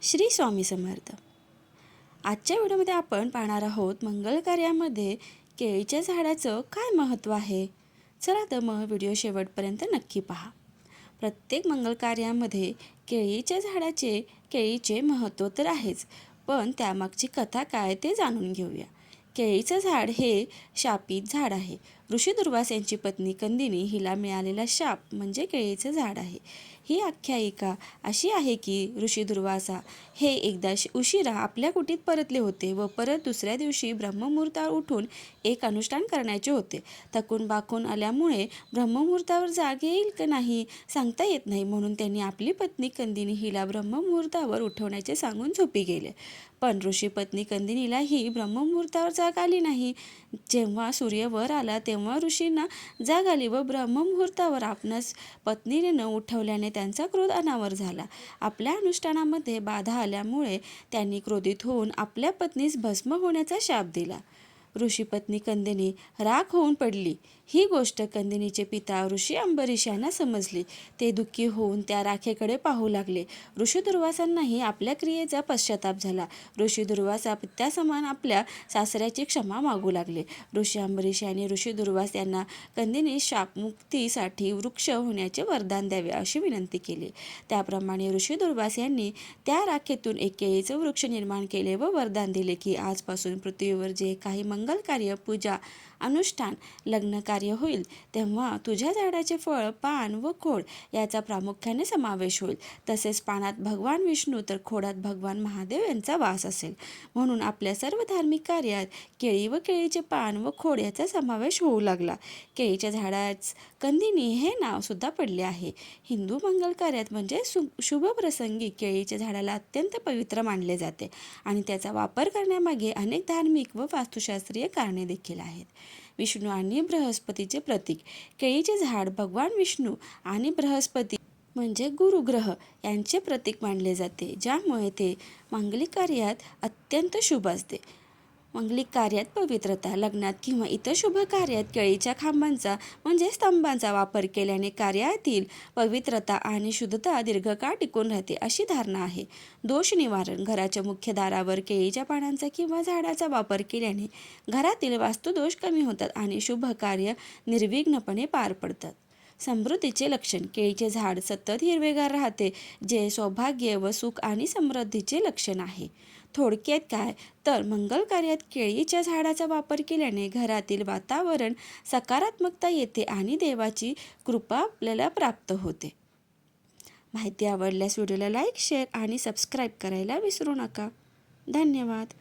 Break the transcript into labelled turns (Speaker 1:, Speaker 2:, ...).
Speaker 1: श्री स्वामी समर्थ. आजच्या व्हिडिओमध्ये आपण पाहणार आहोत मंगल कार्यामध्ये केळीच्या झाडाचं काय महत्त्व आहे. चला तर मग व्हिडिओ शेवटपर्यंत नक्की पहा. प्रत्येक मंगल कार्यामध्ये केळीचे महत्त्व तर आहेच, पण त्यामागची कथा काय ते जाणून घेऊया. केळीचं झाड हे शापित झाड आहे. ऋषी दुर्वास यांची पत्नी कंदिनी हिला मिळालेला शाप म्हणजे केळीचं झाड आहे. ही आख्यायिका अशी आहे की ऋषी दुर्वासा हे एकदा उशिरा आपल्या कुटीत परतले होते व परत दुसऱ्या दिवशी ब्रह्ममुहूर्तावर उठून एक अनुष्ठान करण्याचे होते. थकून बाकून आल्यामुळे ब्रह्ममुहूर्तावर जाग येईल का नाही सांगता येत नाही, म्हणून त्यांनी आपली पत्नी कंदिनी हिला ब्रह्ममुहूर्तावर उठवण्याचे सांगून झोपी गेले. पण ऋषी पत्नी कंदिनीलाही ब्रह्ममुहूर्तावर जाग आली नाही. जेव्हा सूर्य वर आला तेव्हा ऋषींना जाग आली व ब्रह्ममुहूर्तावर आपणास पत्नीने न उठवल्याने त्यांचा क्रोध अनावर झाला. आपल्या अनुष्ठानामध्ये बाधा आल्यामुळे त्यांनी क्रोधित होऊन आपल्या पत्नीस भस्म होण्याचा शाप दिला. ऋषीपत्नी कंदिनी राख होऊन पडली. ही गोष्ट कंदिनीचे पिता ऋषी अंबरीश यांना समजली. ते दुःखी होऊन त्या राखेकडे पाहू लागले. ऋषी दुर्वासांनाही आपल्या क्रियेचा पश्चाताप झाला. ऋषी दुर्वासा पित्यासमान आपल्या सासऱ्याची क्षमा मागू लागले. ऋषी अंबरीश यांनी ऋषी दुर्वास यांना कंदिनी शापमुक्तीसाठी वृक्ष होण्याचे वरदान द्यावे अशी विनंती केली. त्याप्रमाणे ऋषी दुर्वास यांनी त्या राखेतून एक केळीचं वृक्ष निर्माण केले व वरदान दिले की आजपासून पृथ्वीवर जे काही मंगल कार्य, पूजा, अनुष्ठान, लग्न कार्य होईल तेव्हा तुझ्या झाडाचे फळ, पान व खोड याचा प्रामुख्याने समावेश होईल. तसेच पानात भगवान विष्णू तर खोडात भगवान महादेव यांचा वास असेल. म्हणून आपल्या सर्व धार्मिक कार्यात केळी व केळीचे पान व खोड याचा समावेश होऊ लागला. केळीच्या झाडास कंदिनी हे नाव सुद्धा पडले आहे. हिंदू मंगल कार्यात म्हणजे शुभ प्रसंगी केळीच्या झाडाला अत्यंत पवित्र मानले जाते आणि त्याचा वापर करण्यामागे अनेक धार्मिक व वास्तुशास्त्रीय कारणे देखील आहेत. विष्णू आणि बृहस्पतीचे प्रतीक. केळीचे झाड भगवान विष्णू आणि बृहस्पती म्हणजे गुरुग्रह यांचे प्रतीक मानले जाते, ज्यामुळे ते मांगलिक कार्यात अत्यंत शुभ असते. मांगलिक कार्यात पवित्रता, लग्नात किंवा इतर शुभ कार्यात केळीच्या खांबांचा म्हणजे स्तंभांचा वापर केल्याने कार्यातील पवित्रता आणि शुद्धता दीर्घकाळ टिकून राहते अशी धारणा आहे. दोष निवारण. घराच्या मुख्य दारावर केळीच्या पानांचा किंवा झाडाचा वापर केल्याने घरातील वास्तुदोष कमी होतात आणि शुभ कार्य निर्विघ्नपणे पार पडतात. समृद्धीचे लक्षण. केळीचे झाड सतत हिरवेगार राहते, जे सौभाग्य व सुख आणि समृद्धीचे लक्षण आहे. थोडक्यात काय तर मंगल कार्यात केळीच्या झाडाचा वापर केल्याने घरातील वातावरण सकारात्मकता येते आणि देवाची कृपा आपल्याला प्राप्त होते. माहिती आवडल्यास व्हिडिओला लाईक, शेअर आणि सबस्क्राईब करायला विसरू नका. धन्यवाद.